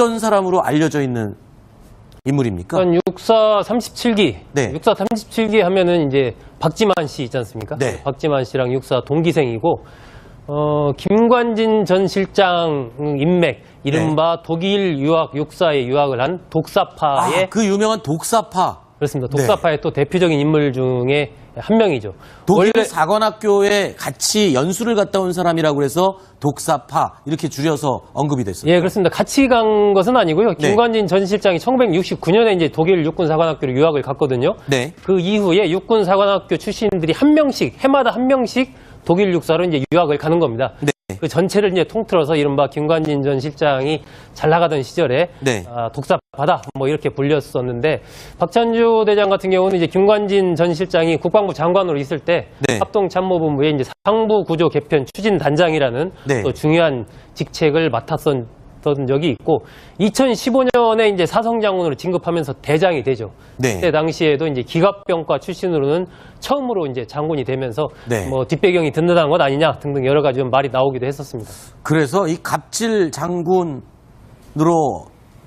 어떤 사람으로 알려져 있는 인물입니까? 육사 37기. 네. 육사 37기 하면은 이제 박지만 씨 있지 않습니까? 네. 박지만 씨랑 육사 동기생이고, 김관진 전 실장 인맥, 이른바 독일 유학, 육사에 유학을 한 독사파의. 그 유명한 독사파. 그렇습니다. 독사파의 또 대표적인 인물 중에 한 명이죠. 독일 원래 사관학교에 같이 연수를 갔다 온 사람이라고 해서 독사파 이렇게 줄여서 언급이 됐습니다. 예, 그렇습니다. 같이 간 것은 아니고요. 김관진 전 실장이 1969년에 이제 독일 육군사관학교로 유학을 갔거든요. 네. 그 이후에 육군사관학교 출신들이 한 명씩, 해마다 한 명씩 독일 육사로 이제 유학을 가는 겁니다. 네. 그 전체를 이제 통틀어서 이른바 김관진 전 실장이 잘 나가던 시절에 네. 독사파다 뭐 이렇게 불렸었는데, 박찬주 대장 같은 경우는 이제 김관진 전 실장이 국방부 장관으로 있을 때 네. 합동참모본부의 이제 상부 구조 개편 추진 단장이라는 네. 또 중요한 직책을 맡았던 적이 있고, 2015년에 이제 사성장군으로 진급하면서 대장이 되죠. 네. 그때 당시에도 이제 기갑병과 출신으로는 처음으로 이제 장군이 되면서 네. 뭐 뒷배경이 든든한 것 아니냐 등등 여러 가지 좀 말이 나오기도 했었습니다. 그래서 이 갑질 장군으로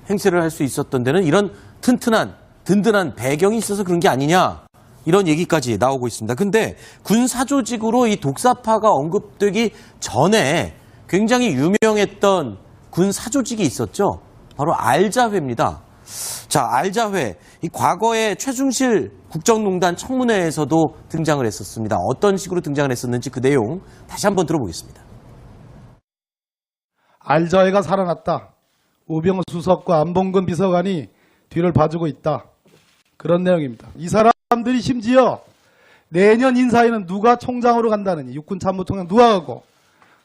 행세를 할 수 있었던 데는 이런 든든한 배경이 있어서 그런 게 아니냐, 이런 얘기까지 나오고 있습니다. 근데 군 사조직으로 이 독사파가 언급되기 전에 굉장히 유명했던 군 사조직이 있었죠. 바로 알자회입니다. 자, 알자회. 이 과거에 최순실 국정농단 청문회에서도 등장을 했었습니다. 어떤 식으로 등장을 했었는지 그 내용 다시 한번 들어보겠습니다. 알자회가 살아났다. 우병우 수석과 안봉근 비서관이 뒤를 봐주고 있다. 그런 내용입니다. 이 사람들이 심지어 내년 인사에는 누가 총장으로 간다느니, 육군참모총장 누가 가고,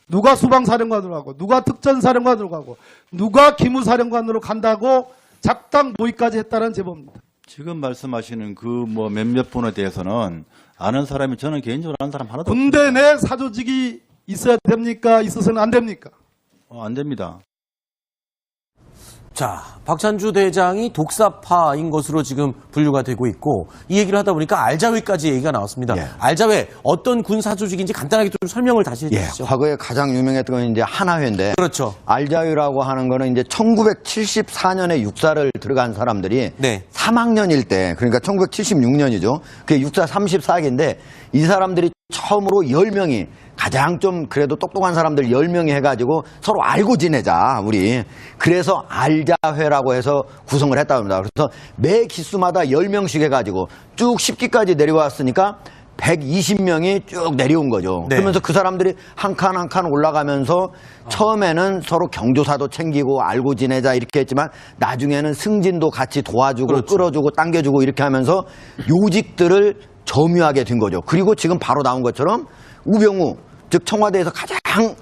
누가 수방사령관으로 가고, 누가 특전사령관으로 가고, 누가 기무사령관으로 간다고 작당 모의까지 했다는 제보입니다. 지금 말씀하시는 그 뭐 몇몇 분에 대해서는 아는 사람이, 저는 개인적으로 아는 사람 하나도 군대 없습니다. 내 사조직이 있어야 됩니까? 있어서는 안 됩니까? 안 됩니다. 자, 박찬주 대장이 독사파인 것으로 지금 분류가 되고 있고, 이 얘기를 하다 보니까 알자회까지 얘기가 나왔습니다. 예. 알자회 어떤 군 사조직인지 간단하게 좀 설명을 다시 해주시죠. 과거에 가장 유명했던 건 이제 하나회인데, 그렇죠. 알자회라고 하는 거는 이제 1974년에 육사를 들어간 사람들이 네. 3학년일 때, 그러니까 1976년이죠. 그게 육사 34기인데, 이 사람들이 처음으로 10명이, 가장 좀 그래도 똑똑한 사람들 10명이 해가지고 서로 알고 지내자, 우리. 그래서 알자회라고 해서 구성을 했다고 합니다. 그래서 매 기수마다 10명씩 해가지고 쭉 10기까지 내려왔으니까 120명이 쭉 내려온 거죠. 네. 그러면서 그 사람들이 한 칸 한 칸 올라가면서 처음에는 서로 경조사도 챙기고 알고 지내자 이렇게 했지만, 나중에는 승진도 같이 도와주고, 그렇죠. 끌어주고 당겨주고 이렇게 하면서 요직들을 점유하게 된 거죠. 그리고 지금 바로 나온 것처럼 우병우, 즉 청와대에서 가장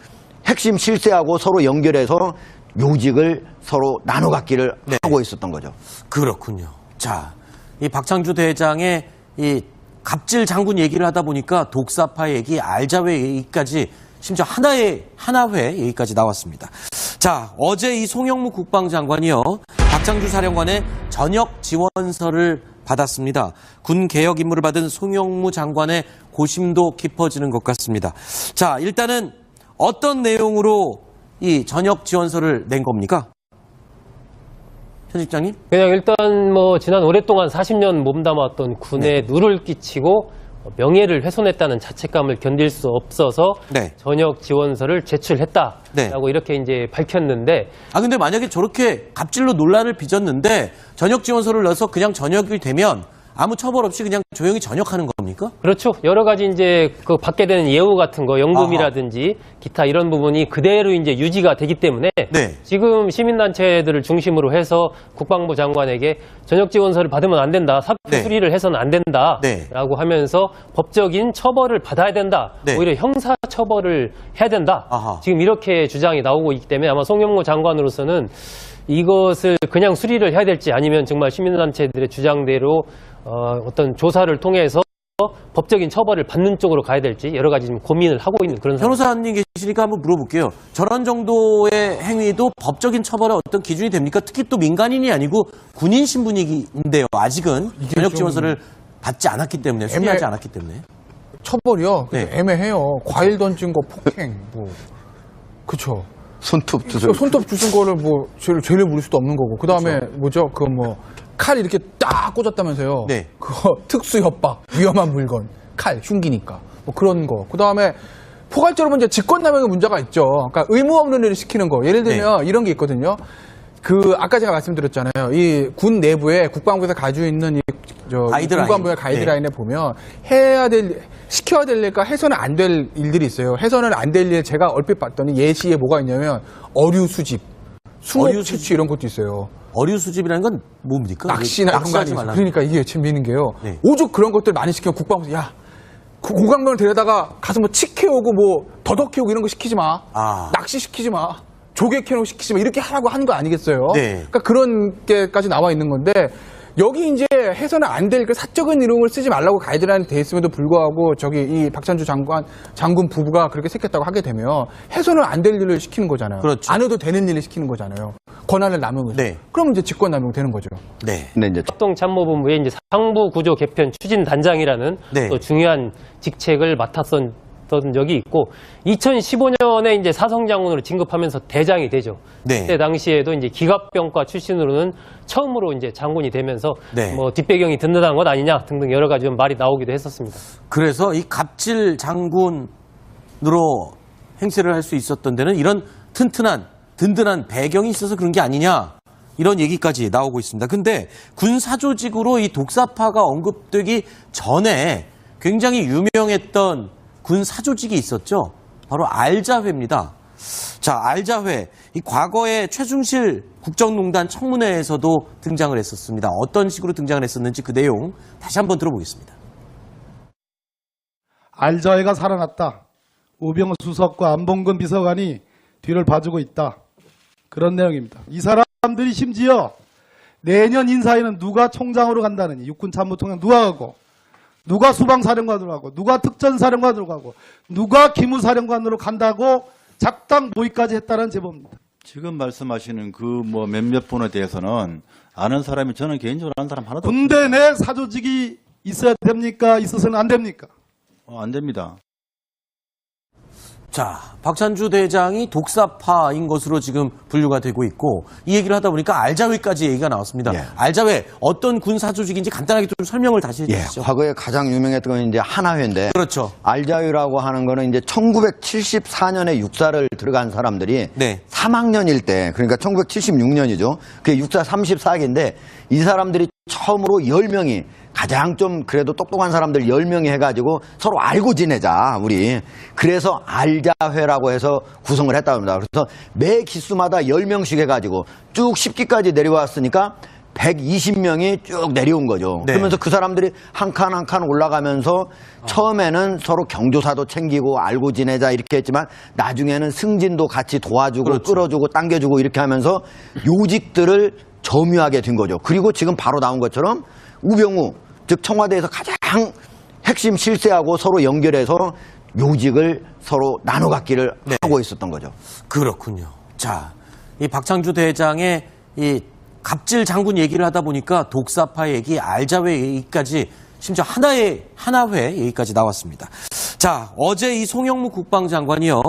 핵심 실세하고 서로 연결해서 요직을 서로 나눠 갖기를 네. 하고 있었던 거죠. 그렇군요. 자, 이 박창주 대장의 이 갑질 장군 얘기를 하다 보니까 독사파 얘기, 알자회 얘기까지, 심지어 하나회 얘기까지 나왔습니다. 자, 어제 이 송영무 국방장관이요, 박창주 사령관의 전역 지원서를 받았습니다. 군 개혁 임무를 받은 송영무 장관의 고심도 깊어지는 것 같습니다. 자, 일단은 어떤 내용으로 이 전역 지원서를 낸 겁니까? 편집장님? 그냥 일단 뭐 지난 오랫동안 40년 몸담았던 군에 누를 끼치고 명예를 훼손했다는 자책감을 견딜 수 없어서 전역 지원서를 제출했다라고 이렇게 이제 밝혔는데, 근데 만약에 저렇게 갑질로 논란을 빚었는데 전역 지원서를 넣어서 그냥 전역이 되면 아무 처벌 없이 그냥 조용히 전역하는 겁니까? 그렇죠. 여러 가지 이제 그 받게 되는 예우 같은 거, 연금이라든지 기타 이런 부분이 그대로 이제 유지가 되기 때문에 지금 시민단체들을 중심으로 해서 국방부 장관에게 전역 지원서를 받으면 안 된다, 사표 수리를 해서는 안 된다라고 하면서 법적인 처벌을 받아야 된다, 오히려 형사 처벌을 해야 된다. 지금 이렇게 주장이 나오고 있기 때문에 아마 송영무 장관으로서는 이것을 그냥 수리를 해야 될지, 아니면 정말 시민단체들의 주장대로 어떤 조사를 통해서 법적인 처벌을 받는 쪽으로 가야 될지 여러 가지 좀 고민을 하고 있는 그런 상황입니다. 변호사님 계시니까 한번 물어볼게요. 저런 정도의 행위도 법적인 처벌의 어떤 기준이 됩니까? 특히 또 민간인이 아니고 군인 신분인데요. 아직은 전역 지원서를 받지 않았기 때문에, 수리하지 않았기 때문에. 처벌이요? 애매해요. 과일 던진 거 폭행, 뭐. 그쵸. 손톱 주술. 손톱 주신 거를 뭐 죄를 물을 수도 없는 거고. 그다음에 뭐죠? 그 뭐 칼 이렇게 딱 꽂았다면서요. 네. 그거 특수 협박, 위험한 물건, 칼, 흉기니까. 뭐 그런 거. 그다음에 포괄적으로 이제 직권남용의 문제가 있죠. 그러니까 의무 없는 일을 시키는 거. 예를 들면 이런 게 있거든요. 그 아까 제가 말씀드렸잖아요. 이 군 내부에 국방부에서 가지고 있는 가이드라인. 군관부의 가이드라인에 보면 시켜야 될 일과 해서는 안 될 일들이 있어요. 해서는 안 될 일 제가 얼핏 봤더니 예시에 뭐가 있냐면 어류 수집, 수목 어류 채취 수집. 이런 것도 있어요. 어류 수집이라는 건 뭡니까? 낚시나 이런 거 낚시하지 아니에요. 말라. 그러니까 이게 재미있는 게요. 네. 오죽 그런 것들 많이 시키면 국방부에서 야 고강병을 데려다가 가서 뭐 칙해오고 뭐 더덕해오고 이런 거 시키지 마. 아. 낚시 시키지 마. 조개 캐놓고 시키지 마. 이렇게 하라고 하는 거 아니겠어요? 네. 그러니까 그런 게까지 나와 있는 건데 여기 이제 해서는 안 될 그 사적인 이름을 쓰지 말라고 가이드라인이 돼 있음에도 불구하고 저기 이 박찬주 장군 부부가 그렇게 시켰다고 하게 되면 해서는 안 될 일을 시키는 거잖아요. 그렇죠. 안 해도 되는 일을 시키는 거잖아요. 권한을 남용해서. 네. 그러면 이제 직권남용 되는 거죠. 네. 근데 이제 합동참모본부의 이제 상부 구조 개편 추진 단장이라는 네. 또 중요한 직책을 맡았던 적이 있고 2015년에 이제 사성장군으로 진급하면서 대장이 되죠. 네. 그때 당시에도 이제 기갑병과 출신으로는 처음으로 이제 장군이 되면서 네. 뭐 뒷배경이 든든한 것 아니냐 등등 여러 가지 좀 말이 나오기도 했었습니다. 그래서 이 갑질 장군으로 행세를 할 수 있었던 데는 이런 든든한 배경이 있어서 그런 게 아니냐. 이런 얘기까지 나오고 있습니다. 근데 군 사조직으로 이 독사파가 언급되기 전에 굉장히 유명했던 군 사조직이 있었죠. 바로 알자회입니다. 자, 알자회. 이 과거에 최순실 국정농단 청문회에서도 등장을 했었습니다. 어떤 식으로 등장을 했었는지 그 내용 다시 한번 들어보겠습니다. 알자회가 살아났다. 우병우 수석과 안봉근 비서관이 뒤를 봐주고 있다. 그런 내용입니다. 이 사람들이 심지어 내년 인사에는 누가 총장으로 간다느니 육군 참모총장 누가 가고 누가 수방사령관으로 가고 누가 특전사령관으로 가고 누가 기무사령관으로 간다고 작당 모의까지 했다는 제보입니다. 지금 말씀하시는 그 뭐 몇몇 분에 대해서는 아는 사람이 저는 개인적으로 아는 사람 하나도 군대 내 사조직이 있어야 됩니까? 있어서는 안 됩니까? 안 됩니다. 자, 박찬주 대장이 독사파인 것으로 지금 분류가 되고 있고 이 얘기를 하다 보니까 알자회까지 얘기가 나왔습니다. 예. 알자회 어떤 군 사조직인지 간단하게 좀 설명을 다시 해주시죠. 과거에 가장 유명했던 건 이제 하나회인데 그렇죠. 알자회라고 하는 거는 이제 1974년에 육사를 들어간 사람들이 네. 3학년일 때 그러니까 1976년이죠. 그게 육사 34기인데 이 사람들이 처음으로 10명이 가장 좀 그래도 똑똑한 사람들 10명이 해가지고 서로 알고 지내자 우리. 그래서 알자회라고 해서 구성을 했다고 합니다. 그래서 매 기수마다 10명씩 해가지고 쭉 10기까지 내려왔으니까 120명이 쭉 내려온 거죠. 네. 그러면서 그 사람들이 한 칸 한 칸 올라가면서 처음에는 서로 경조사도 챙기고 알고 지내자 이렇게 했지만 나중에는 승진도 같이 도와주고 그렇죠. 끌어주고 당겨주고 이렇게 하면서 요직들을 점유하게 된 거죠. 그리고 지금 바로 나온 것처럼 우병우 즉 청와대에서 가장 핵심 실세하고 서로 연결해서 요직을 서로 나눠 갖기를 네. 하고 있었던 거죠. 그렇군요. 자, 이 박창주 대장의 이 갑질 장군 얘기를 하다 보니까 독사파 얘기, 알자회 얘기까지 심지어 하나회 얘기까지 나왔습니다. 자, 어제 이 송영무 국방장관이요.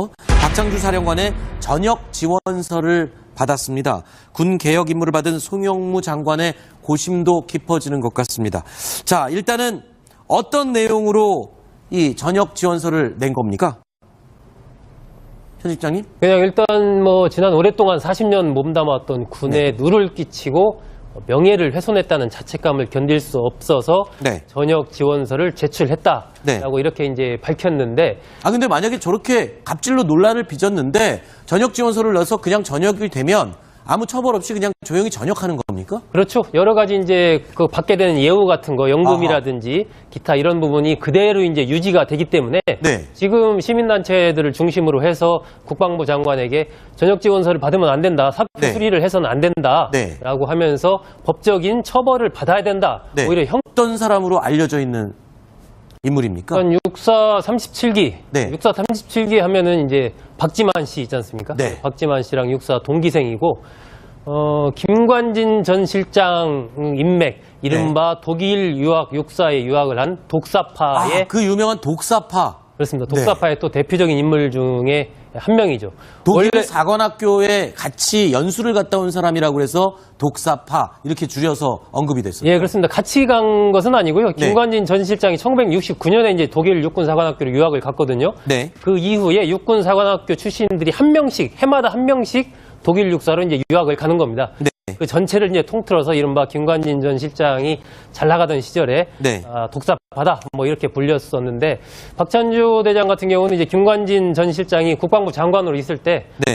박창주 사령관의 전역 지원서를 받았습니다. 군 개혁 임무를 받은 송영무 장관의 고심도 깊어지는 것 같습니다. 자, 일단은 어떤 내용으로 이 전역 지원서를 낸 겁니까? 편집장님? 그냥 일단 뭐 지난 오랫동안 40년 몸담았던 군에 누를 끼치고 명예를 훼손했다는 자책감을 견딜 수 없어서 네. 전역 지원서를 제출했다라고 네. 이렇게 이제 밝혔는데 아, 근데 만약에 저렇게 갑질로 논란을 빚었는데 전역 지원서를 넣어서 그냥 전역이 되면 아무 처벌 없이 그냥 조용히 전역하는 겁니까? 그렇죠. 여러 가지 이제 그 받게 되는 예우 같은 거, 연금이라든지 기타 이런 부분이 그대로 이제 유지가 되기 때문에 네. 지금 시민단체들을 중심으로 해서 국방부 장관에게 전역 지원서를 받으면 안 된다, 사표 네. 수리를 해서는 안 된다라고 네. 하면서 법적인 처벌을 받아야 된다. 네. 오히려 어떤 사람으로 알려져 있는 인물입니까? 육사 37기, 네. 육사 37기 하면은 이제 박지만 씨 있지 않습니까? 네. 박지만 씨랑 육사 동기생이고, 김관진 전 실장 인맥, 이른바 독일 유학 육사에 유학을 한 독사파의 그 유명한 독사파. 그렇습니다. 독사파의 또 대표적인 인물 중에 한 명이죠. 독일 원래 사관학교에 같이 연수를 갔다 온 사람이라고 해서 독사파 이렇게 줄여서 언급이 됐어요. 예, 그렇습니다. 같이 간 것은 아니고요. 네. 김관진 전 실장이 1969년에 이제 독일 육군사관학교로 유학을 갔거든요. 네. 그 이후에 육군사관학교 출신들이 한 명씩, 해마다 한 명씩 독일 육사로 이제 유학을 가는 겁니다. 네. 그 전체를 이제 통틀어서 이른바 김관진 전 실장이 잘 나가던 시절에 네. 독사파다 뭐 이렇게 불렸었는데 박찬주 대장 같은 경우는 이제 김관진 전 실장이 국방부 장관으로 있을 때 네.